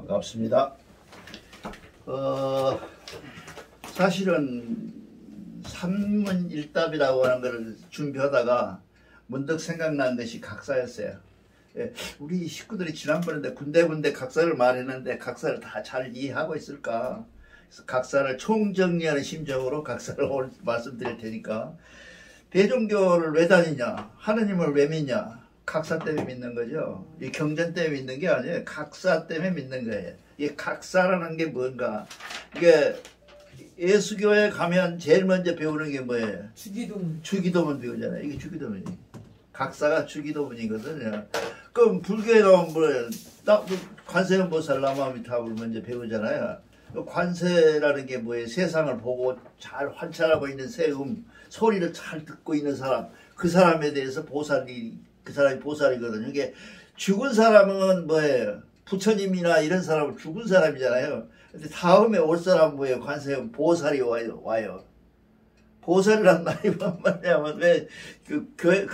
반갑습니다. 사실은 삼문일답이라고 하는 것을 준비하다가 문득 생각난 것이 각사였어요. 예, 우리 식구들이 지난번에 군데군데 각사를 말했는데 각사를 다 잘 이해하고 있을까? 그래서 각사를 총정리하는 심정으로 각사를 오늘 말씀드릴 테니까, 대종교를 왜 다니냐? 하느님을 왜 믿냐? 각사 때문에 믿는 거죠. 이 경전 때문에 믿는 게 아니에요. 각사 때문에 믿는 거예요. 이 각사라는 게 뭔가, 이게 예수교에 가면 제일 먼저 배우는 게 뭐예요? 주기도문. 주기도문 배우잖아요. 이게 주기도문이. 각사가 주기도문이거든요. 그럼 불교에 가면 뭐예요? 관세음보살 남아미타불을 먼저 배우잖아요. 관세라는 게 뭐예요? 세상을 보고 잘 관찰하고 있는 세음, 소리를 잘 듣고 있는 사람, 그 사람에 대해서 보살이, 그 사람이 보살이거든요. 이게 죽은 사람은 뭐예요? 부처님이나 이런 사람은 죽은 사람이잖아요. 근데 다음에 올 사람은 뭐예요? 관세음 보살이 와요. 보살이란 말이 뭔 말이냐면, 왜, 불교에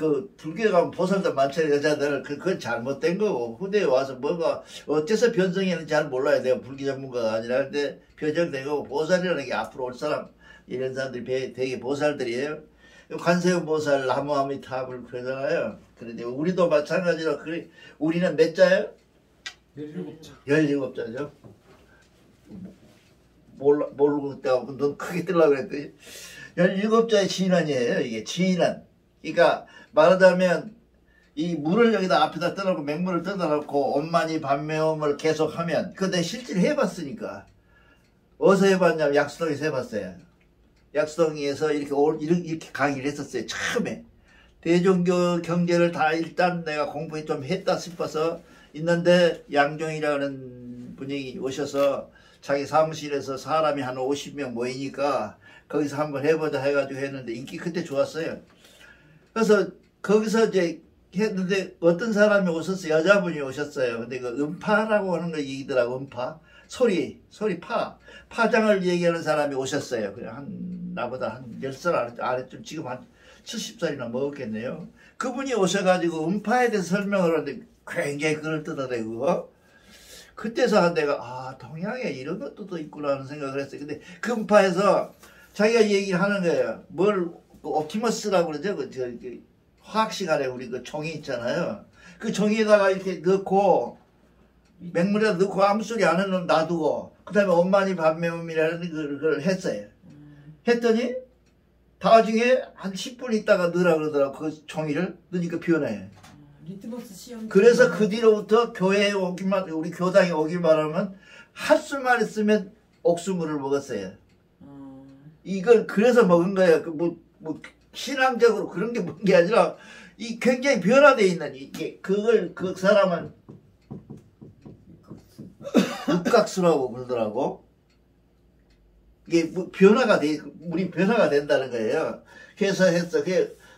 가면 보살도 많잖아요, 여자들. 그건 잘못된 거고, 후대에 와서 뭐가, 어째서 변성했는지 잘 몰라요. 내가 불교 전문가가 아니라. 근데 변정된 거고, 보살이라는 게 앞으로 올 사람, 이런 사람들이 되게 보살들이에요. 관세음 보살, 나무아미타불 그러잖아요. 그런데 우리도 마찬가지로, 우리는 몇 자예요? 17자. 17자죠. 모르고 있다고, 넌 크게 뜨려고 그랬더니. 17자의 진언이에요. 이게 진언. 그러니까 말하자면 이 물을 여기다 앞에다 떠놓고 맹물을 떠놓고 엄만이 반매음을 계속하면, 그거 내가 실제로 해봤으니까. 어디서 해봤냐면 약수동에서 해봤어요. 약수동에서 이렇게 강의를 했었어요. 처음에. 대종교 경제를 다 일단 내가 공부 좀 했다 싶어서 있는데, 양종이라는 분이 오셔서 자기 사무실에서 사람이 한 50명 모이니까 거기서 한번 해보자 해가지고 했는데 인기 그때 좋았어요. 그래서 거기서 이제 했는데 어떤 사람이 오셨어요. 여자분이 오셨어요. 근데 그 음파라고 하는 거 얘기더라고. 음파. 소리 파장을 얘기하는 사람이 오셨어요. 그냥 나보다 한 10살 아래쯤, 지금 한 70살이나 먹었겠네요. 그분이 오셔가지고 음파에 대해서 설명을 하는데 굉장히 그럴듯하다고. 그때서 내가 동양에 이런 것도 또 있구나 하는 생각을 했어요. 근데 그 음파에서 자기가 얘기를 하는 거예요. 옵티머스라고 그러죠. 화학 시간에 우리 그 종이 있잖아요. 그 종이에다가 이렇게 넣고, 맹물에다 넣고 아무 소리 안 해놓으면 놔두고, 그 다음에 엄마니 반매음이라는 그걸 했어요. 했더니, 나중에 한 10분 있다가 넣으라 그러더라고. 그 종이를 넣으니까 변해. 리트머스 시험. 그래서 그 뒤로부터 교회에 우리 교당에 오기만 하면, 한술만 있으면 옥수물을 먹었어요. 이걸 그래서 먹은 거예요. 신앙적으로 그런 게 먹은 게 아니라, 이 굉장히 변화되어 있는, 그 사람은 육각수라고 부르더라고. 이게 우리 변화가 된다는 거예요. 그래서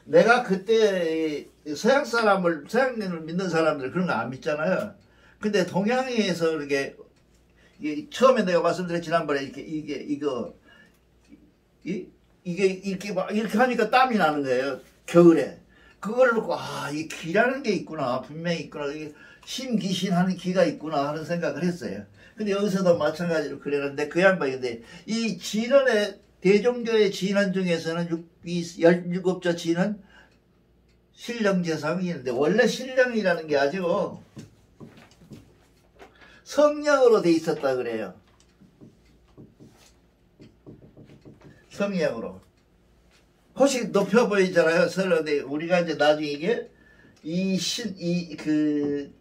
내가 그때 서양 서양인을 믿는 사람들 그런 거 안 믿잖아요. 근데 동양에서 이게 처음에 내가 말씀드렸지, 지난번에 이렇게 하니까 땀이 나는 거예요. 겨울에. 그걸 놓고, 이 기라는 게 있구나. 분명히 있구나. 이게 심기신하는 기가 있구나 하는 생각을 했어요. 근데 여기서도 마찬가지로 그랬는데, 그 양반이, 근데 이 진언의, 대종교의 진언 중에서는 이 17자 진언 신령제상이 있는데, 원래 신령이라는 게 아니고 성령으로 돼 있었다 그래요. 성령으로. 혹시 높여 보이잖아요. 근데 우리가 이제 나중에 이게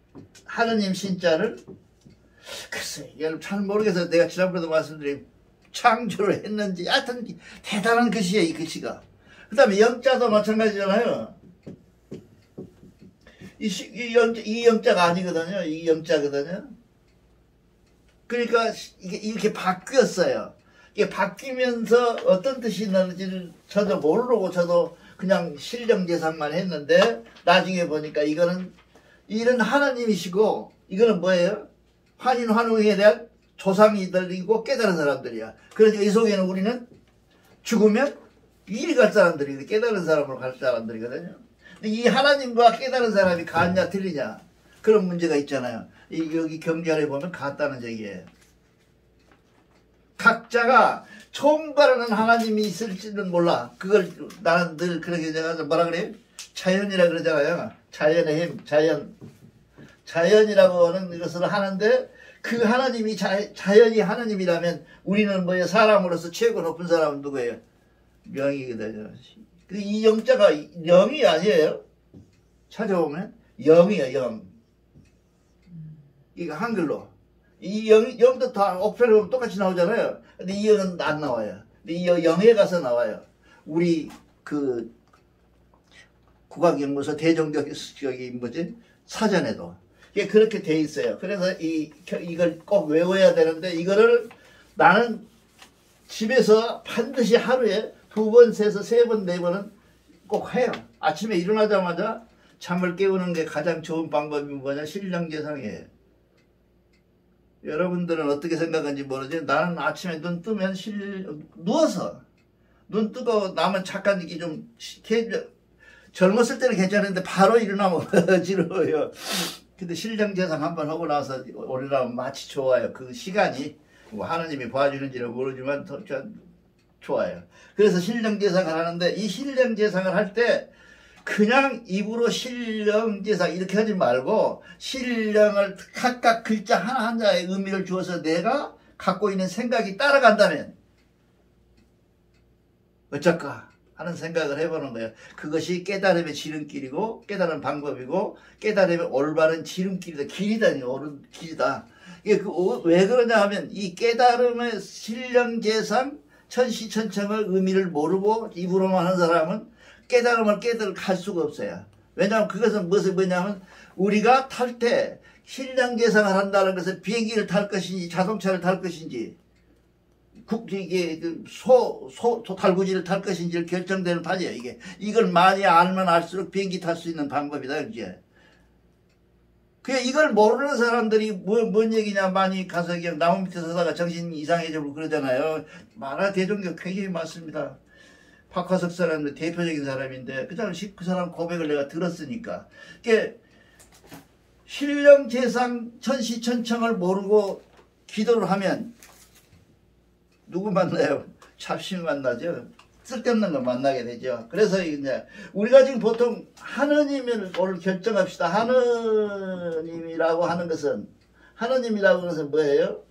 하느님 신자를, 글쎄, 여러분 잘 모르겠어요. 내가 지난번에도 말씀드린 창조를 했는지, 하여튼 대단한 글씨예요, 이 글씨가. 그 다음에 영자도 마찬가지잖아요. 이 영자가 아니거든요. 이 영자거든요. 그러니까 이게 이렇게 바뀌었어요. 이게 바뀌면서 어떤 뜻이 있는지를 저도 모르고 저도 그냥 신령제상만 했는데, 나중에 보니까 이거는 하나님이시고, 이거는 뭐예요? 환인환웅에 대한 조상이들이고 깨달은 사람들이야. 그러니까 이 속에는 우리는 죽으면 이리 갈 사람들이, 깨달은 사람으로 갈 사람들이거든요. 근데 이 하나님과 깨달은 사람이 같냐 틀리냐, 그런 문제가 있잖아요. 여기 경전에 보면 같다는 얘기예요. 각자가 총괄하는 하나님이 있을지는 몰라. 그걸 나는 늘 그렇게 내가 뭐라 그래요? 자연이라 그러잖아요. 자연의 힘, 자연이라고 하는 것을 하는데 그 하나님이 자연이 하나님이라면 우리는 뭐예요? 사람으로서 최고 높은 사람은 누구예요? 명이거든요. 이 영자가 영이 아니에요. 찾아보면 영이에요. 영. 이거 한글로. 이 영도 다 옥편에 보면 똑같이 나오잖아요. 근데 이 영은 안 나와요. 근데 이 영에 가서 나와요. 우리 그 국악연구소 대종교 저기 뭐지 사전에도 이게 그렇게 돼 있어요. 그래서 이걸 꼭 외워야 되는데 이거를 나는 집에서 반드시 하루에 2번, 3번, 3번, 4번은 꼭 해요. 아침에 일어나자마자 잠을 깨우는 게 가장 좋은 방법이 뭐냐? 신령제상이에요. 여러분들은 어떻게 생각하는지 모르지. 나는 아침에 눈 뜨면 누워서 눈 뜨고 나면 잠깐 이렇게 좀 젊었을 때는 괜찮은데 바로 일어나면 어지러워요. 근데 신령제상 한번 하고 나서 올라오면 마치 좋아요. 그 시간이 뭐 하나님이 봐주는지는 모르지만 더 좋아요. 그래서 신령제상을 하는데 이 신령제상을 할 때 그냥 입으로 신령제상 이렇게 하지 말고 신령을 각각 글자 하나하나의 의미를 주어서 내가 갖고 있는 생각이 따라간다면 어쩔까 하는 생각을 해보는 거예요. 그것이 깨달음의 지름길이고 깨달은 방법이고 깨달음의 올바른 지름길이다. 길이다. 옳은 길이다. 이게 왜 그러냐 하면 이 깨달음의 신령제상 천시천청의 의미를 모르고 입으로만 하는 사람은 깨달음을 갈 수가 없어요. 왜냐하면 그것은 뭐냐면 우리가 탈 때 신령제상을 한다는 것은 비행기를 탈 것인지 자동차를 탈 것인지 이게 달구지를 탈 것인지를 결정되는 판이에요. 이걸 많이 알면 알수록 비행기 탈 수 있는 방법이다. 이제 이걸 모르는 사람들이 뭔 얘기냐 많이 가서 그냥 나무 밑에 서다가 정신 이상해지고 그러잖아요. 만화 대종교 굉장히 많습니다. 박화석 사람은 대표적인 사람인데 그 사람 고백을 내가 들었으니까 신령제상 천시천청을 모르고 기도를 하면 누구 만나요? 잡신 만나죠. 쓸데없는 걸 만나게 되죠. 그래서 이제 우리가 지금 보통 하느님을 오늘 결정합시다. 하느님이라고 하는 것은 뭐예요?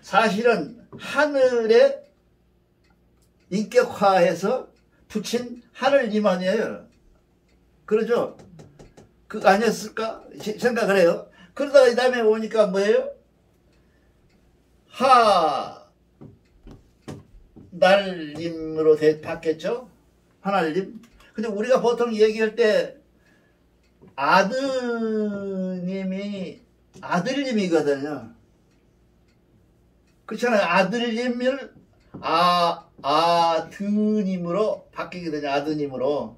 사실은 하늘에 인격화해서 붙인 하늘님 아니에요. 그러죠? 그거 아니었을까? 생각을 해요. 그러다가 이 다음에 오니까 뭐예요? 날님으로 바뀌었죠? 하나님. 근데 우리가 보통 얘기할 때 아들님이거든요. 그렇잖아요. 아들님을 아드님으로 바뀌거든요. 아드님으로.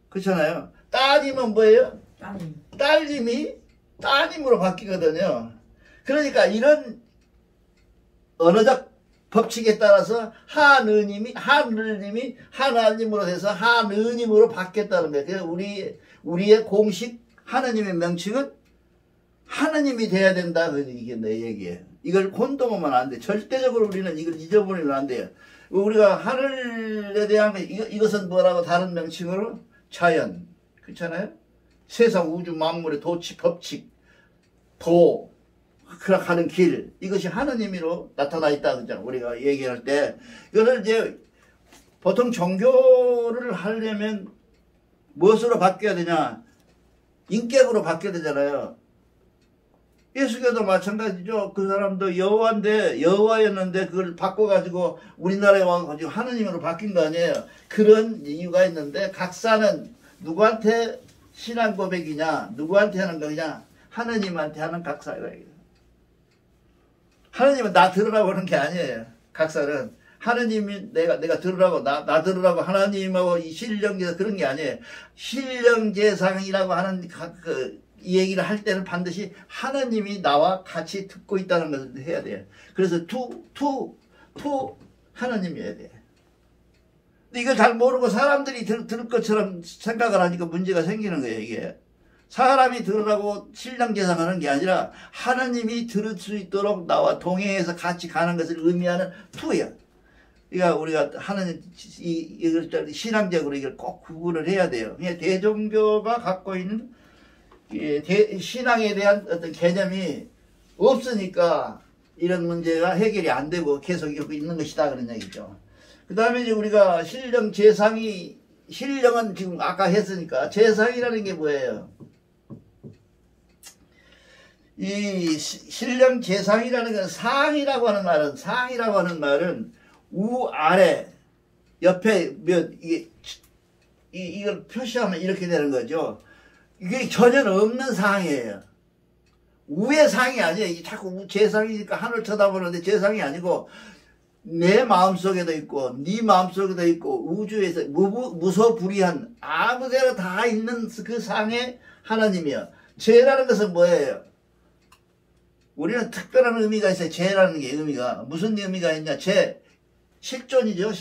그렇잖아요. 따님은 뭐예요? 딸님이 따님으로 바뀌거든요. 그러니까 이런 언어적 법칙에 따라서 하느님이 하나님으로 돼서 하느님으로 바뀌었다는 거예요. 그래서 우리의 공식 하나님의 명칭은 하나님이 돼야 된다. 이게 내 얘기예요. 이걸 혼동하면 안 돼. 절대적으로 우리는 이걸 잊어버리면 안 돼요. 우리가 하늘에 대한 이것은 뭐라고 다른 명칭으로 자연. 그렇잖아요? 세상 우주 만물의 도치 법칙 하는 길 이것이 하느님으로 나타나 있다 그러잖아. 우리가 얘기할 때 이거를 이제 보통 종교를 하려면 무엇으로 바뀌어야 되냐? 인격으로 바뀌어야 되잖아요. 예수교도 마찬가지죠. 그 사람도 여호와였는데 그걸 바꿔가지고 우리나라에 와가지고 하느님으로 바뀐 거 아니에요. 그런 이유가 있는데 각사는 누구한테 신앙 고백이냐, 누구한테 하는 거냐, 하느님한테 하는 각사가 이거예요. 하느님은 나 들으라고 하는 게 아니에요. 각사는 하느님이 내가 들으라고 나 들으라고 하나님하고 이 신령제상 그런 게 아니에요. 신령제상이라고 하는 이 얘기를 할 때는 반드시 하나님이 나와 같이 듣고 있다는 것을 해야 돼요. 그래서 투 하나님이어야 돼요. 근데 이걸 잘 모르고 사람들이 들을 것처럼 생각을 하니까 문제가 생기는 거예요. 이게 사람이 들으라고 신령 제사하는 게 아니라 하나님이 들을 수 있도록 나와 동행해서 같이 가는 것을 의미하는 투야. 그러니까 우리가 하나님 이걸 신앙적으로 이걸 꼭 구분을 해야 돼요. 그냥 대종교가 갖고 있는 신앙에 대한 어떤 개념이 없으니까 이런 문제가 해결이 안 되고 계속 이러고 있는 것이다 그런 얘기죠. 그 다음에 이제 우리가 신령 제상이 신령은 지금 아까 했으니까 제상이라는 게 뭐예요? 이 신령 제상이라는 건 상이라고 하는 말은 우아래 옆에 이걸 표시하면 이렇게 되는 거죠. 이게 전혀 없는 상이에요. 우의 상이 아니에요. 이게 자꾸 제상이니까 하늘 쳐다보는데 제상이 아니고 내 마음속에도 있고 네 마음속에도 있고 우주에서 무소불위한 아무데나 다 있는 그 상의 하나님이요. 죄라는 것은 뭐예요? 우리는 특별한 의미가 있어요. 죄라는 게 의미가 무슨 의미가 있냐? 죄 실존이죠.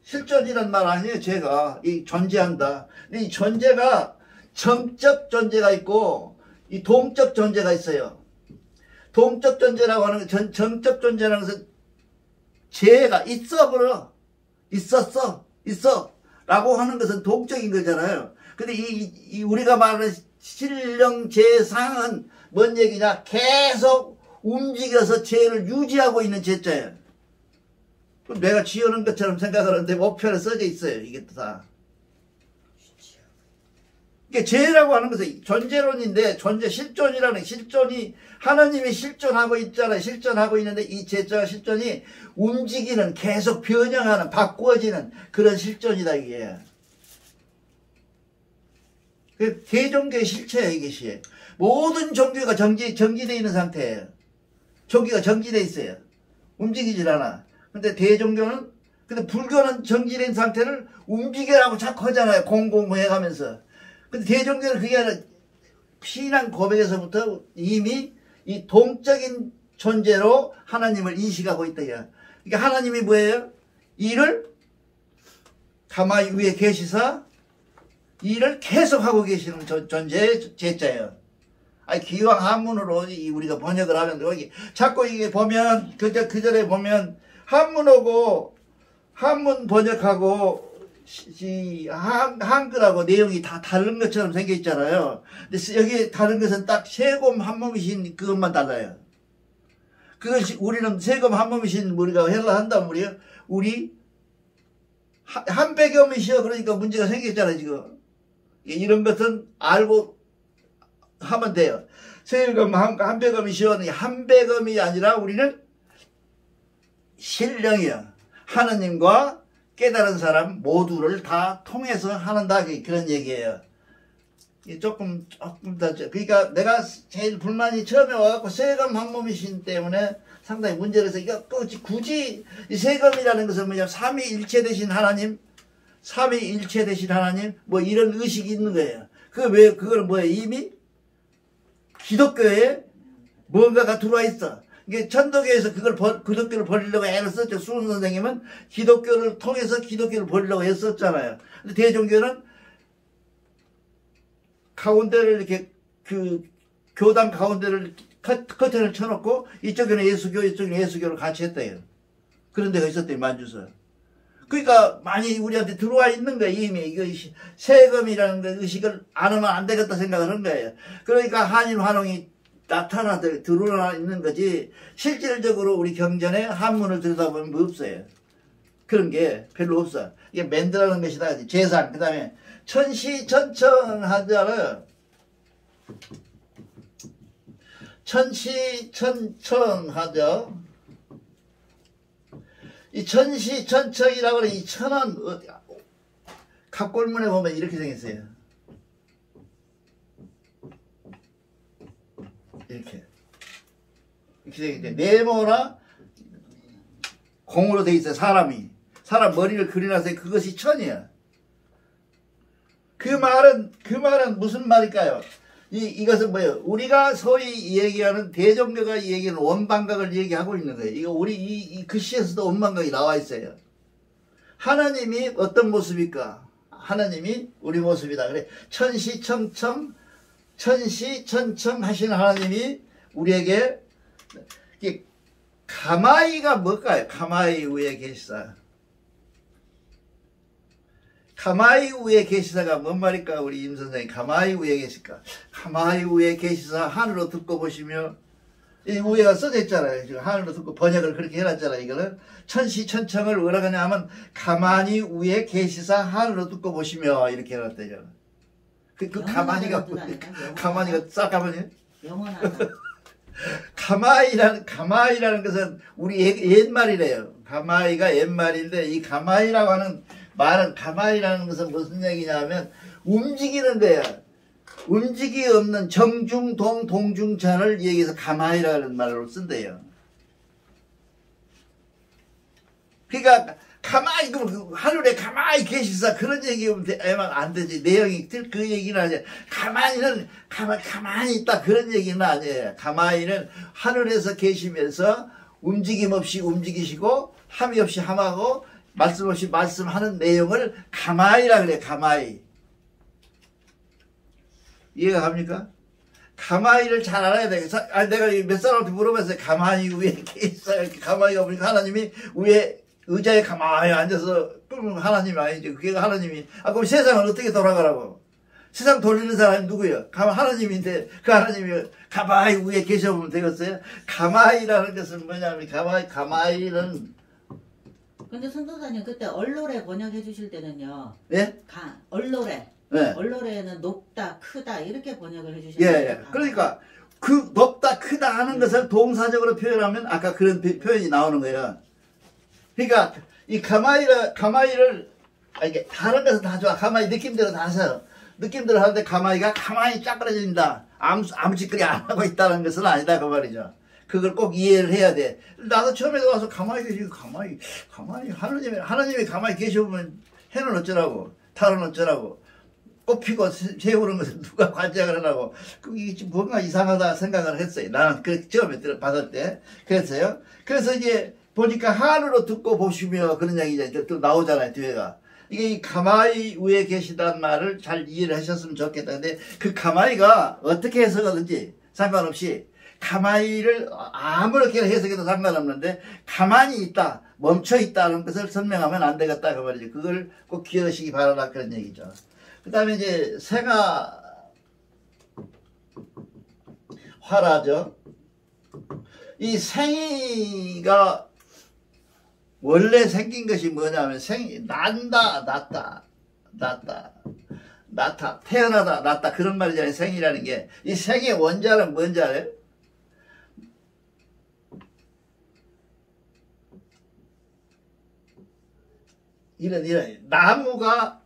실존이란 말 아니에요. 죄가 이 존재한다. 근데 이 존재가 정적 존재가 있고 이 동적 존재가 있어요. 동적 존재라고 하는 건 정적 존재라는 것은 죄가 있어 라고 하는 것은 동적인 거잖아요. 근데 이 우리가 말하는 신령 제상은 뭔 얘기냐? 계속 움직여서 죄를 유지하고 있는 죄자예요. 내가 지어놓은 것처럼 생각하는데 목표에 써져 있어요. 이게 다. 이게 죄라고 하는 것은 존재론인데 실존이라는 실존이 하나님이 실존하고 있잖아요. 실존하고 있는데 이 죄자와 실존이 움직이는 계속 변형하는 바꾸어지는 그런 실존이다 이게. 대종교의 실체예요 이것이. 모든 종교가 정지되어 있는 상태예요. 종교가 정지되어 있어요. 움직이질 않아. 근데 대종교는 근데 불교는 정지된 상태를 움직이라고 자꾸 하잖아요. 공공해가면서. 근데 대종교는 그게 아니라 신앙 고백에서부터 이미 이 동적인 존재로 하나님을 인식하고 있다. 그러니까 하나님이 뭐예요? 이를 가만히 위에 계시사 일을 계속하고 계시는 존재의 제자예요. 아니 기왕 한문으로 우리가 번역을 하면 여기 자꾸 이게 보면 그 전에 보면 한문하고 한문 번역하고 한글하고 내용이 다 다른 것처럼 생겨 있잖아요. 근데 여기 다른 것은 딱 세금 한 몸이신 그것만 달라요. 그것이 우리는 세금 한 몸이신 우리가 헬라 한단 말이에요. 우리 한 배경이시여 그러니까 문제가 생겼잖아요 지금. 이런 것은 알고 하면 돼요. 세금 한 배검이시여 한 배검이 아니라 우리는 신령이야. 하느님과 깨달은 사람 모두를 다 통해서 하는다 그런 얘기예요. 조금 더 그러니까 내가 제일 불만이 처음에 와갖고 세금 한 몸이신 때문에 상당히 문제를 해서 이거 굳이 이 세금이라는 것은 뭐냐 삼위일체 되신 하나님 삼위일체 되신 하나님 뭐 이런 의식이 있는 거예요. 그거는 뭐예요? 이미 기독교에 뭔가가 들어와 있어. 이게 천도교에서 기독교를 버리려고 애를 썼죠. 수훈 선생님은 기독교를 통해서 기독교를 버리려고 했었잖아요. 근데 대종교는 가운데를 이렇게 교단 가운데를 커튼을 쳐놓고 이쪽에는 예수교 이쪽에는 예수교를 같이 했대요. 그런 데가 있었대요. 만주서. 그러니까 많이 우리한테 들어와 있는 거예요. 이미 이거 세금이라는 거 의식을 안 하면 안 되겠다 생각하는 거예요. 그러니까 한인 환웅이 드러나 있는 거지 실질적으로 우리 경전에 한문을 들여다보면 뭐 없어요. 그런 게 별로 없어. 이게 만들어가는 것이다. 재산 그 다음에 천시천청하잖아요. 천시천청하죠. 이 천시천청이라고 하는 이 천은 갑골문에 보면 이렇게 생겼어요. 이렇게 생겼는데 네모나 공으로 돼 있어요. 사람 머리를 그려놨어요. 그것이 천이야. 그 말은 무슨 말일까요? 이것은 뭐예요? 우리가 소위 얘기하는 대종교가 얘기하는 원방각을 얘기하고 있는 거예요. 이거 우리 이 글씨에서도 원방각이 나와 있어요. 하나님이 어떤 모습일까? 하나님이 우리 모습이다. 그래 천시천청 하시는 하나님이 우리에게 가마이가 뭘까요? 가마이 위에 계시사. 가마이 위에 계시사가 뭔 말일까? 우리 임 선생님 가마이 위에 계실까? 가마이 위에 계시사 하늘로 듣고 보시며 이 위에가 써져 있잖아요. 지금 하늘로 듣고 번역을 그렇게 해놨잖아요. 이거는 천시천청을 뭐라 하냐면 가만히 위에 계시사 하늘로 듣고 보시며 이렇게 해놨대요. 그 가만히가 가만히가 싹가만히 영원하다. 가마이라는 것은 우리 옛말이래요. 가마이가 옛말인데 이 가마이라고 하는 말은 가마이라는 것은 무슨 얘기냐면 움직이는 거야. 움직이 없는 정중동 동중전을 얘기해서 가마이라는 말로 쓴대요. 그러니까 가만히 하늘에 가만히 계시사 그런 얘기하면 안 되지. 내용이 그 얘기는 아니야. 가만히 있다 그런 얘기는 아니에요. 가만히는 하늘에서 계시면서 움직임 없이 움직이시고 함이 없이 함하고 말씀 없이 말씀하는 내용을 가만히라 그래. 가만히. 이해가 갑니까? 가만히를 잘 알아야 돼. 내가 몇 사람한테 물어봤어요. 가만히 위에 계시사 가만히가 보니까 하나님이 위에 의자에 가만히 앉아서 그러면 하나님이 아니지. 그게 하나님이. 그럼 세상은 어떻게 돌아가라고? 세상 돌리는 사람이 누구예요? 하나님인데 그 하나님이 가만히 위에 계셔보면 되겠어요? 가만히라는 것은 뭐냐면 가만히는 근데 선도사님 그때 얼로레 번역해 주실 때는요. 예? 얼로레. 네. 얼로레는 높다, 크다 이렇게 번역을 해주셨어요. 예. 그러니까 그 높다, 크다 하는 것을 동사적으로 표현하면 아까 그런 표현이 나오는 거예요. 그러니까 이 가마이를 이게 다른 것은 다 좋아. 가마이 느낌대로 다 하세요. 느낌대로 하는데 가마이가 가만히 쫙그러진다. 아무 짓거리 안 하고 있다는 것은 아니다 그 말이죠. 그걸 꼭 이해를 해야 돼. 나도 처음에 와서 가만히 계시고 가만히 하나님이 가만히 계셔보면 해는 어쩌라고 달은 어쩌라고 꽃 피고 세우는 것을 누가 관장을 하라고 그게 뭔가 이상하다 생각을 했어요. 나는 그 처음에 받을 때 그랬어요. 그래서 이제 보니까 하늘로 듣고 보시며 그런 얘기가 또 나오잖아요. 뒤에가 이게 이 가마이 위에 계시다는 말을 잘 이해를 하셨으면 좋겠다. 근데 그 가마이가 어떻게 해석하든지 상관없이 가마이를 아무렇게 해석해도 상관없는데 가만히 있다, 멈춰 있다는 것을 설명하면 안 되겠다 그 말이죠. 그걸 꼭 기억하시기 바라라 그런 얘기죠. 그 다음에 이제 생화라죠. 이 생이가 원래 생긴 것이 뭐냐면 난다, 낳다, 태어나다, 낳다 그런 말이잖아요. 생이라는 게. 이 생의 원자는 뭔지 알아요? 이런 나무가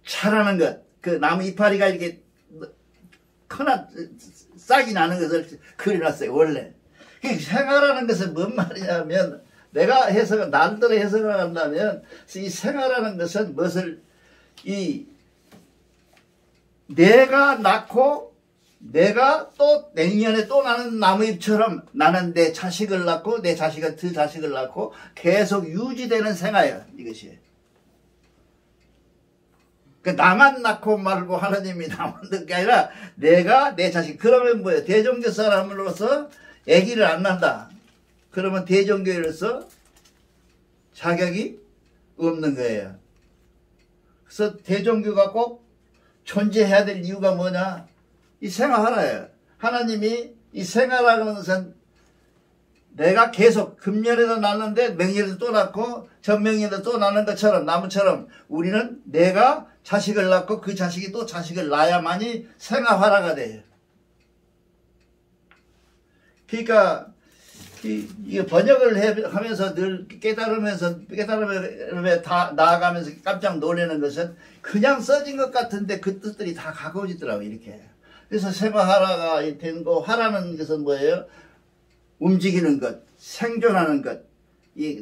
자라는 것, 그 나무 이파리가 이렇게 커나 싹이 나는 것을 그려놨어요. 원래. 생화라는 것은 뭔 말이냐면 내가 남들의 해석을 한다면 이 생화라는 것은 무엇을 내가 낳고 내가 또 내년에 또 나는 나무잎처럼 나는 내 자식을 낳고 내 자식은 그 자식을 낳고 계속 유지되는 생활이에요. 이것이. 나만 낳고 말고 하나님이 나만 낳는 게 아니라 내가 내 자식. 그러면 뭐예요? 대종교 사람으로서 아기를 안 낳는다. 그러면 대종교로서 자격이 없는 거예요. 그래서 대종교가 꼭 존재해야 될 이유가 뭐냐? 이 생활하라예요. 하나님이 이 생활하는 것은 내가 계속 금년에도 낳는데 맹년에도 또 낳고 전명년에도 또 낳는 것처럼 나무처럼 우리는 내가 자식을 낳고 그 자식이 또 자식을 낳아야만이 생활화가 돼요. 그러니까 이 번역을 하면서 늘 깨달으며 다 나아가면서 깜짝 놀라는 것은 그냥 써진 것 같은데 그 뜻들이 다 가까워지더라고요. 이렇게. 그래서 생활화가 된 거, 화라는 것은 뭐예요? 움직이는 것, 생존하는 것,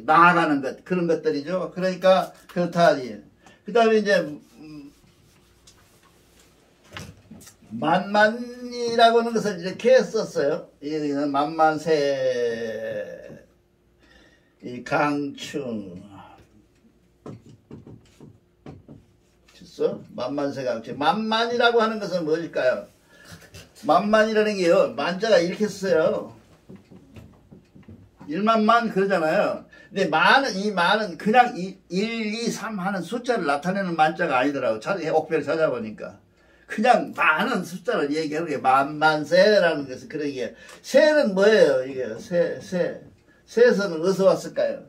나아가는 것, 그런 것들이죠. 그러니까 그렇다. 그 다음에 이제 만만이라고 하는 것을 이렇게 썼어요. 여기는 만만세, 강충. 없어? 만만세가. 만만이라고 하는 것은 무엇일까요? 만만이라는 게요, 만자가 이렇게 써요. 1만만 그러잖아요. 근데 만은, 이 만은 그냥 1, 2, 3 하는 숫자를 나타내는 만자가 아니더라고. 옥배를 찾아보니까. 그냥 많은 숫자를 얘기하는 게 만만세라는 것은 그런 게. 세는 뭐예요? 이게 세에서는 어디서 왔을까요?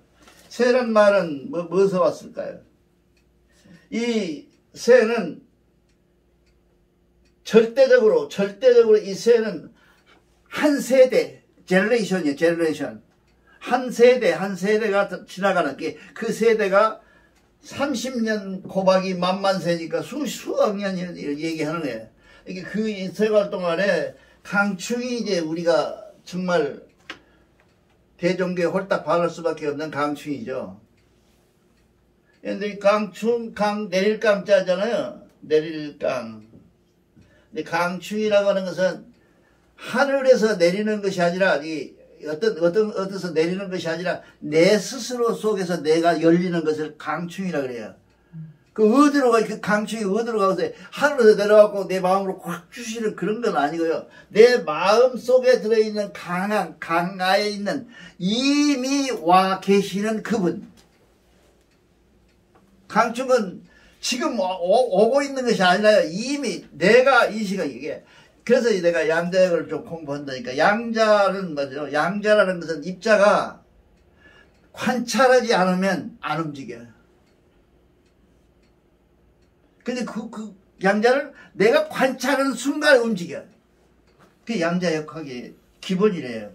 세란 말은 뭐에서 왔을까요? 이 세는 절대적으로 이 세는 한 세대, 제너레이션이에요. 제너레이션. 한 세대가 지나가는 게, 그 세대가 30년 곱하기 만만세니까 수억 년을 얘기하는 거예요. 이게 그 세월 동안에 강충이 이제 우리가 정말 대종교에 홀딱 반할 수밖에 없는 강충이죠. 근데 강충, 내릴 강자잖아요. 내릴 강. 근데 강충이라고 하는 것은 하늘에서 내리는 것이 아니라, 어디서 내리는 것이 아니라 내 스스로 속에서 내가 열리는 것을 강충이라 그래요. 그 강충이 어디로 가서 하늘에서 내려가고 내 마음으로 확 주시는 그런 건 아니고요. 내 마음 속에 들어있는 강가에 있는 이미 와 계시는 그분. 강충은 지금 오고 있는 것이 아니라요. 이미 내가 이 시간 이게. 그래서 내가 양자역을 좀 공부한다니까. 양자는 뭐죠? 양자라는 것은 입자가 관찰하지 않으면 안 움직여요. 근데 그 양자를 내가 관찰하는 순간에 움직여요. 그게 양자역학의 기본이래요.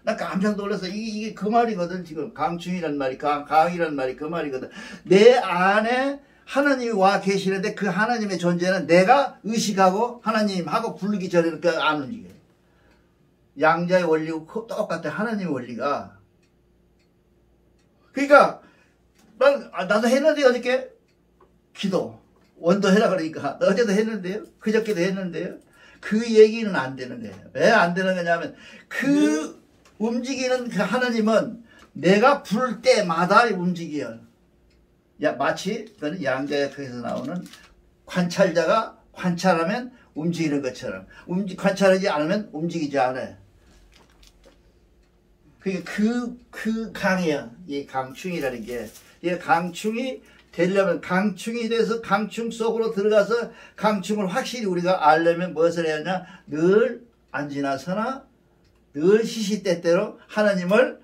나 깜짝 놀라서 이게 그 말이거든. 지금 강충이란 말이, 강이란 말이 그 말이거든. 내 안에 하나님이 와 계시는데 그 하나님의 존재는 내가 의식하고 하나님하고 부르기 전에는 안 움직여요. 양자의 원리고 똑같아. 하나님의 원리가. 그러니까 나도 했는데 어저께 기도 원도해라 그러니까 어제도 했는데요. 그저께도 했는데요. 그 얘기는 안 되는 거예요. 왜 안 되는 거냐면 그 움직이는 그 하나님은 내가 부를 때마다 움직여요. 마치 그거는 양자역학에서 나오는 관찰자가 관찰하면 움직이는 것처럼 관찰하지 않으면 움직이지 않아요. 그러니까 그 강이야. 이 강충이라는 게. 이 강충이 되려면 강충이 돼서 강충 속으로 들어가서 강충을 확실히 우리가 알려면 무엇을 해야 하냐? 늘 안지나서나 늘 시시때때로 하나님을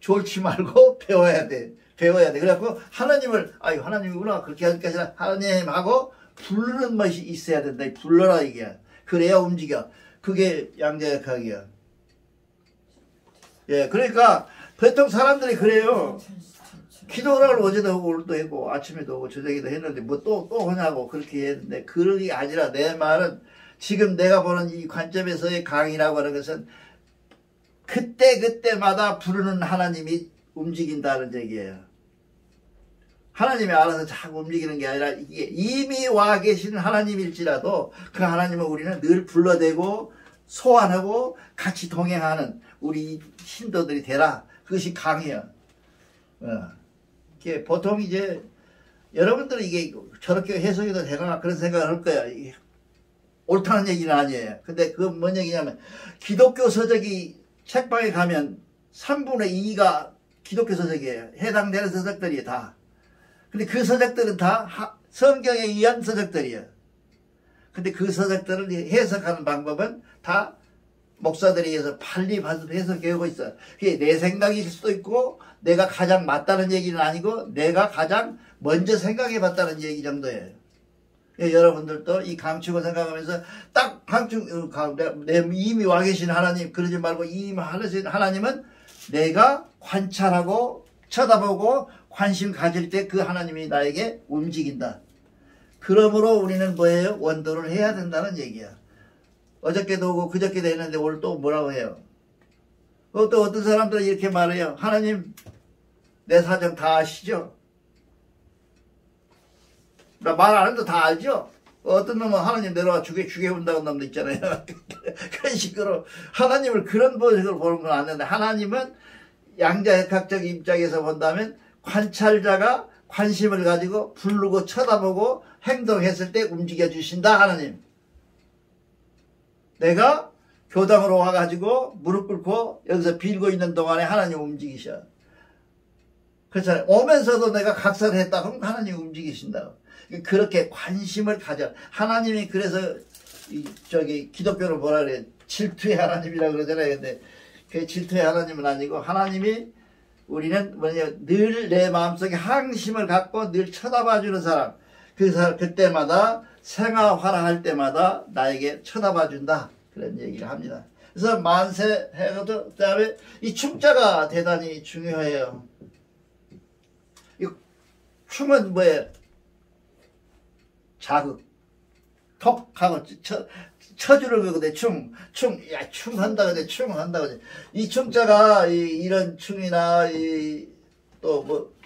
졸지 말고 배워야 돼. 그래갖고 하나님이구나. 그렇게 하니까 아니라 하나님하고 부르는 것이 있어야 된다. 불러라 이게. 그래야 움직여. 그게 양자역학이야. 예, 그러니까 보통 사람들이 그래요. 기도를 어제도 하고 오늘도 했고 아침에도 하고 저녁에도 했는데 뭐 또 하냐고 그렇게 했는데 그런 게 아니라 내 말은 지금 내가 보는 이 관점에서의 강이라고 하는 것은 그때마다 부르는 하나님이 움직인다는 얘기예요. 하나님이 알아서 자꾸 움직이는 게 아니라 이게 이미 와 계시는 하나님일지라도 그 하나님은 우리는 늘 불러대고 소환하고 같이 동행하는 우리 신도들이 되라. 그것이 강이에요. 이게 보통 이제 여러분들은 이게 저렇게 해석해도 되나 그런 생각을 할 거야. 이게 옳다는 얘기는 아니에요. 근데 그건 뭔 얘기냐면 기독교 서적이 책방에 가면 3분의 2가 기독교 서적이에요. 해당되는 서적들이 다. 근데 그 서적들은 다 성경에 의한 서적들이에요. 근데 그 서적들을 해석하는 방법은 다 목사들이 해서 빨리 해석하고 있어요. 그게 내 생각일 수도 있고 내가 가장 맞다는 얘기는 아니고 내가 가장 먼저 생각해 봤다는 얘기 정도예요. 여러분들도 이 강충을 생각하면서 딱 강충 이미 와 계신 하나님 그러지 말고 이미 하나님은 내가 관찰하고 쳐다보고 관심 가질 때 그 하나님이 나에게 움직인다. 그러므로 우리는 뭐예요? 원도를 해야 된다는 얘기야. 어저께도 오고 그저께도 했는데 오늘 또 뭐라고 해요? 또 어떤 사람들은 이렇게 말해요. 하나님 내 사정 다 아시죠? 말 안 해도 다 알죠? 어떤 놈은 하나님 내려와 죽여온다는 놈도 있잖아요. 그런 식으로 하나님을 그런 식으로 보는 건 안 되는데 하나님은 양자역학적 입장에서 본다면 관찰자가 관심을 가지고 부르고 쳐다보고 행동했을 때 움직여 주신다 하나님. 내가 교당으로 와가지고 무릎 꿇고 여기서 빌고 있는 동안에 하나님 움직이셔. 그렇잖아요. 오면서도 내가 각설을 했다 그럼 하나님 움직이신다. 그렇게 관심을 가져. 하나님이 그래서 기독교는 뭐라 그래? 질투의 하나님이라고 그러잖아요. 근데 그 질투의 하나님은 아니고 하나님이 우리는 뭐냐 늘 내 마음속에 항심을 갖고 늘 쳐다봐주는 사람. 그때마다 생화화랑할 때마다 나에게 쳐다봐준다. 그런 얘기를 합니다. 그래서 만세 해도 그다음에 이 충자가 대단히 중요해요. 이 충은 뭐예요? 자극. 톡 하고 쳐주는 거거든. 충 한다 그래. 충 한다 그래. 이 충자가 이런 충이나 또 뭐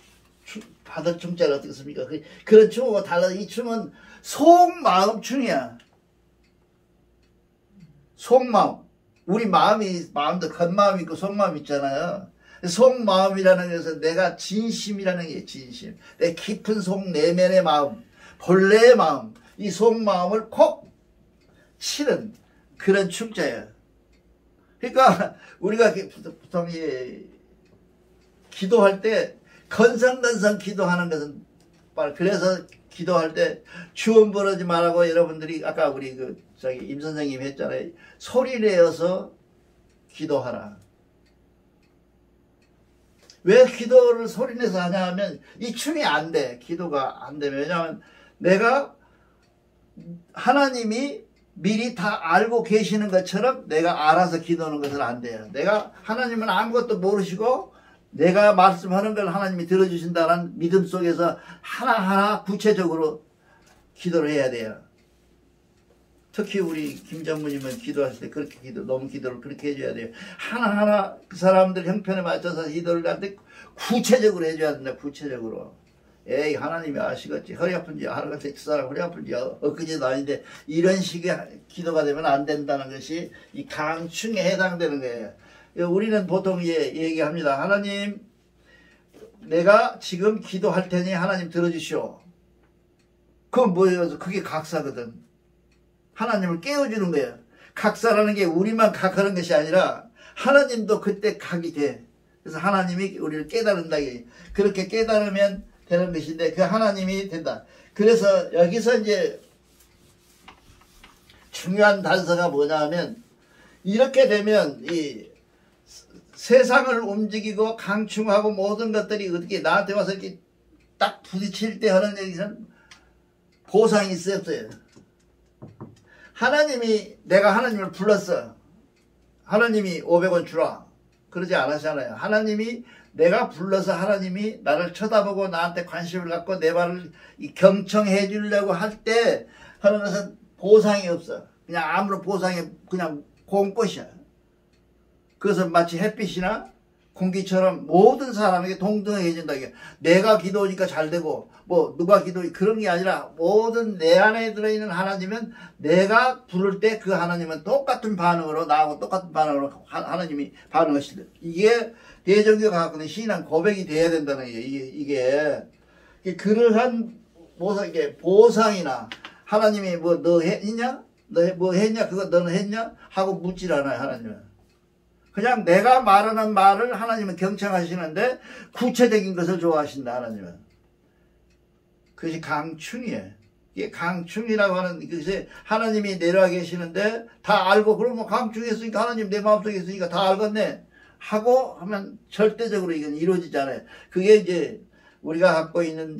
받을 충자를 어떻게 씁니까? 그런 충하고 달라. 이 충은 속마음 충이야. 속마음. 우리 마음도 겉마음 있고 속마음 있잖아요. 속마음이라는 것은 내가 진심이라는 게 진심. 내 깊은 속 내면의 마음, 본래의 마음, 이 속마음을 콕 치는 그런 충자예요. 그러니까 우리가 보통 기도할 때 건성건성 기도하는 것은 그래서 기도할 때 주원 부르지 말라고 여러분들이 아까 우리 임 선생님 했잖아요. 소리 내어서 기도하라. 왜 기도를 소리 내서 하냐 하면 이 춤이 안 돼. 기도가 안 되면. 왜냐하면 내가 하나님이 미리 다 알고 계시는 것처럼 내가 알아서 기도하는 것은 안 돼요. 하나님은 아무것도 모르시고 내가 말씀하는 걸 하나님이 들어주신다는 믿음 속에서 하나하나 구체적으로 기도를 해야 돼요. 특히 우리 김정무님은 기도하실 때 그렇게 너무 기도를 그렇게 해줘야 돼요. 하나하나 그 사람들 형편에 맞춰서 기도를 할 때 구체적으로 해줘야 된다. 구체적으로. 에이 하나님이 아시겠지. 허리 아픈지 하루같이 그 사람 허리 아픈지 엊그제도 아닌데 이런 식의 기도가 되면 안 된다는 것이 이 강충에 해당되는 거예요. 우리는 보통 얘기합니다. 하나님 내가 지금 기도할 테니 하나님 들어주시오. 그건 뭐예요? 그게 각사거든. 하나님을 깨워주는 거예요. 각사라는 게 우리만 각하는 것이 아니라 하나님도 그때 각이 돼. 그래서 하나님이 우리를 깨달은다. 그렇게 깨달으면 되는 것인데 그 하나님이 된다. 그래서 여기서 이제 중요한 단서가 뭐냐 하면 이렇게 되면 이 세상을 움직이고 강충하고 모든 것들이 어떻게 나한테 와서 이렇게 딱 부딪힐 때 하는 얘기는 보상이 있었어요. 내가 하나님을 불렀어. 하나님이 500원 주라. 그러지 않았잖아요. 하나님이 내가 불러서 하나님이 나를 쳐다보고 나한테 관심을 갖고 내 말을 경청해 주려고 할 때 하는 것은 보상이 없어. 그냥 아무런 보상이 그냥 공꽃이야. 그것은 마치 햇빛이나 공기처럼 모든 사람에게 동등하게 해준다. 내가 기도하니까 잘 되고 뭐 누가 기도하니 그런 게 아니라 모든 내 안에 들어있는 하나님은 내가 부를 때 그 하나님은 똑같은 반응으로 나하고 똑같은 반응으로 하나님이 반응하시다. 이게 대종교가 갖고 있는 신앙 고백이 돼야 된다는 게 이게 그러한 보상이나 하나님이 뭐 너 했냐? 너 뭐 했냐? 그거 너는 했냐? 하고 묻질 않아요. 하나님은. 그냥 내가 말하는 말을 하나님은 경청하시는데 구체적인 것을 좋아하신다. 하나님은. 그것이 강충이에요. 이게 강충이라고 하는 것이 하나님이 내려와 계시는데 다 알고 그러면 강충했으니까 하나님 내 마음속에 있으니까 다 알겠네 하고 하면 절대적으로 이건 이루어지지 않아요. 그게 이제 우리가 갖고 있는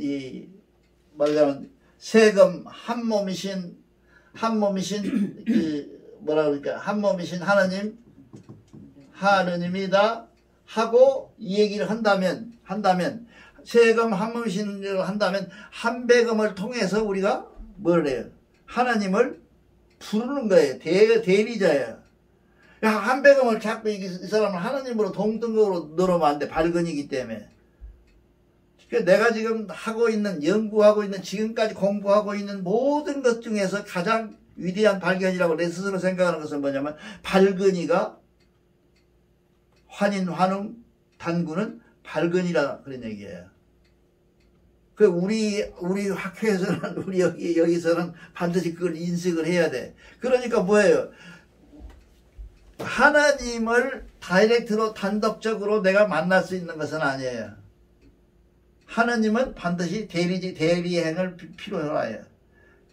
말하자면 세금 한 몸이신 뭐라 그럴까 한 몸이신 하느님이다 하고 이 얘기를 한다면 세금 한 몸이신 일을 한다면 한배금을 통해서 우리가 뭘 해요? 하나님을 부르는 거예요. 대리자예요. 한배금을 자꾸 이 사람은 하나님으로 동등으로 늘어면 안 돼. 발근이기 때문에. 내가 지금 하고 있는 연구하고 있는 지금까지 공부하고 있는 모든 것 중에서 가장 위대한 발견이라고 내 스스로 생각하는 것은 뭐냐면 발근이가 환인 환웅 단구는 발근이라 그런 얘기예요. 그 우리 학회에서는 우리 여기서는 반드시 그걸 인식을 해야 돼. 그러니까 뭐예요? 하나님을 다이렉트로 단독적으로 내가 만날 수 있는 것은 아니에요. 하나님은 반드시 대리행을 필요로 해요.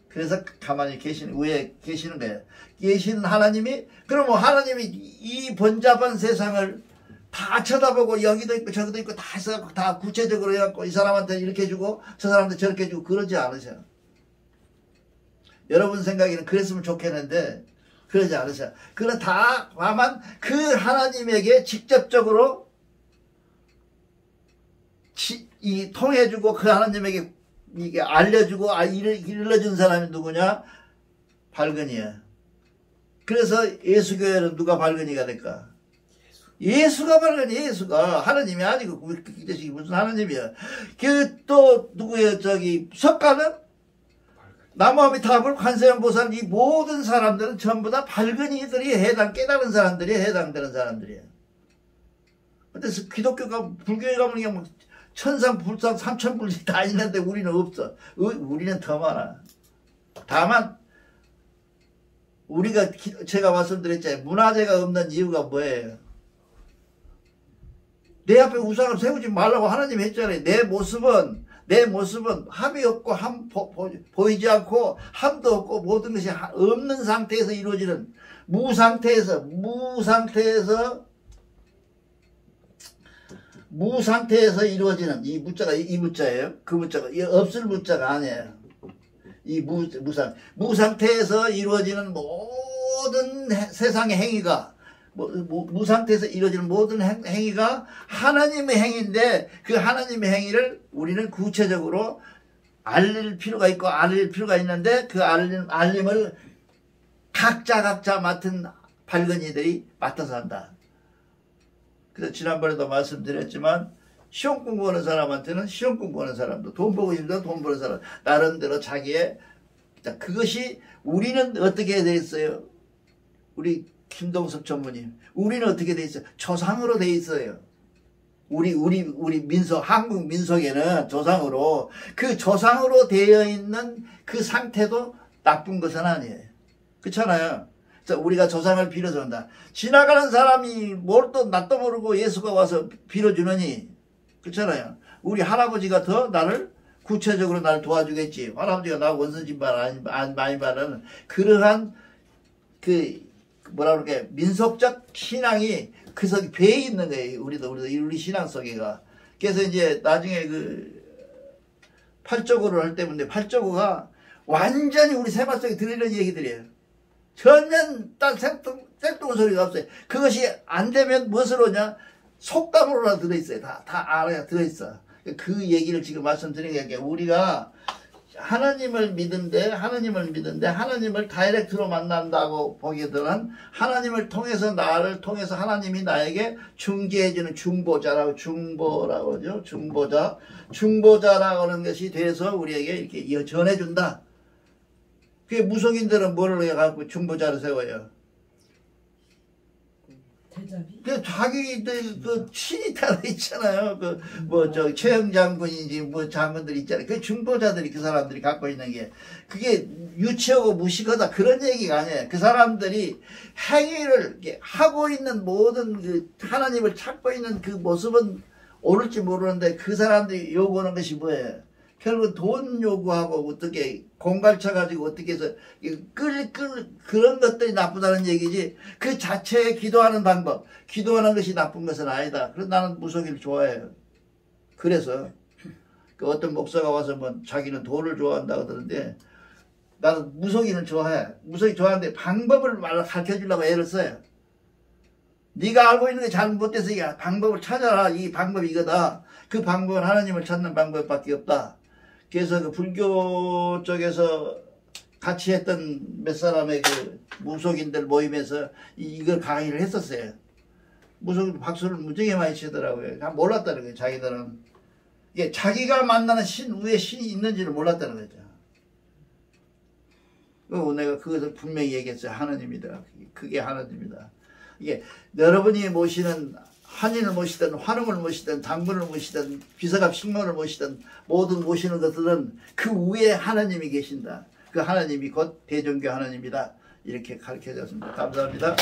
그래서 가만히 위에 계시는 거예요. 계시는 하나님이, 그럼 뭐 하나님이 이 번잡한 세상을 다 쳐다보고 여기도 있고 저기도 있고 다 해서 다 구체적으로 해갖고 이 사람한테 이렇게 해주고 저 사람한테 저렇게 해주고 그러지 않으셔요. 여러분 생각에는 그랬으면 좋겠는데 그러지 않으셔요. 그건 다만 그 하나님에게 직접적으로 통해주고 그 하나님에게 이게 알려주고 일러준 사람이 누구냐? 발근이야. 그래서 예수교회는 누가 발근이가 될까? 예수가 발근이, 예수가 하나님이 아니고 그 자식이 무슨 하나님이야. 또 누구예요? 석가는 나무아미타불 관세음보살, 이 모든 사람들은 전부 다 발근이들이 깨달은 사람들이 해당되는 사람들이에요. 근데 기독교가, 불교에 가면 그냥 뭐 천상, 불상, 삼천불이 다 있는데 우리는 없어. 우리는 더 많아. 다만 제가 말씀드렸잖아요. 문화재가 없는 이유가 뭐예요? 내 앞에 우상을 세우지 말라고 하나님이 했잖아요. 내 모습은 합이 없고 보이지 않고 함도 없고 모든 것이 없는 상태에서 이루어지는 무상태에서 이루어지는 이 문자가 이 문자예요. 그 문자가 없을 문자가 아니에요. 이 무상태에서 이루어지는 모든 세상의 행위가 무상태에서 이루어지는 모든 행위가 하나님의 행위인데 그 하나님의 행위를 우리는 구체적으로 알릴 필요가 있고 알릴 필요가 있는데 그 알림을 각자 맡은 발근이들이 맡아서 한다. 그래서 지난번에도 말씀드렸지만 시험 공부하는 사람한테는 시험 공부하는 사람도 돈 벌고 싶다 돈 버는 사람 나름대로 자기의 그것이 우리는 어떻게 돼 있어요? 우리 김동섭 전무님 우리는 어떻게 돼 있어요? 조상으로 돼 있어요. 우리 한국 민속에는 조상으로 그 조상으로 되어 있는 그 상태도 나쁜 것은 아니에요. 그렇잖아요. 우리가 조상을 빌어준다. 지나가는 사람이 뭘 또 낯도 모르고 예수가 와서 빌어주느니 그렇잖아요. 우리 할아버지가 더 나를 구체적으로 나를 도와주겠지. 할아버지가 나 원수진발 많이 바라는 그러한 뭐라 그럴게 민속적 신앙이 그 속에 배에 있는 거예요. 우리 신앙 속에가. 그래서 이제 나중에 팔조고를 할 때문에 팔조고가 완전히 우리 생활 속에 들어있는 얘기들이에요. 전혀 딴 생뚱 소리가 없어요. 그것이 안 되면 무엇으로 오냐? 속담으로나 들어있어요. 다 알아야 들어있어. 그 얘기를 지금 말씀드린 게 우리가 하나님을 믿는데 하나님을 다이렉트로 만난다고 보기에는 하나님을 통해서 나를 통해서 하나님이 나에게 중개해주는 중보자라고 하죠. 중보자라고 하는 것이 돼서 우리에게 이렇게 전해준다. 그 무속인들은 뭐를 해갖고 중보자를 세워요? 대자비? 그 자기들 신이 따로 있잖아요. 최영 장군인지 장군들 있잖아요. 그 중보자들이 그 사람들이 갖고 있는 게 그게 유치하고 무식하다 그런 얘기가 아니에요. 그 사람들이 행위를 하고 있는 모든 하나님을 찾고 있는 그 모습은 옳을지 모르는데 그 사람들이 요구하는 것이 뭐예요? 결국 돈 요구하고 어떻게 공갈쳐 가지고 어떻게 해서 그런 것들이 나쁘다는 얘기지 그 자체에 기도하는 방법 기도하는 것이 나쁜 것은 아니다. 그래서 나는 무속인을 좋아해요. 그래서 어떤 목사가 와서 자기는 돈을 좋아한다고 그러는데 나는 무속인을 좋아해. 무속인 좋아하는데 방법을 가르쳐 주려고 애를 써요. 네가 알고 있는 게 잘못돼서 방법을 찾아라. 이 방법이 이거다. 그 방법은 하나님을 찾는 방법밖에 없다. 그래서 그 불교 쪽에서 같이 했던 몇 사람의 무속인들 모임에서 이걸 강의를 했었어요. 무속인 박수를 무지하게 많이 치더라고요. 몰랐다는 거예요. 자기들은. 이게 자기가 만나는 위에 신이 있는지를 몰랐다는 거죠. 내가 그것을 분명히 얘기했어요. 하나님이다. 그게 하나님이다. 이게 여러분이 모시는 한인을 모시든 환웅을 모시든 당군을 모시든 비서갑 식문을 모시든 모든 모시는 것들은 그 위에 하나님이 계신다. 그 하나님이 곧 대종교 하나님이다. 이렇게 가르쳐졌습니다. 감사합니다.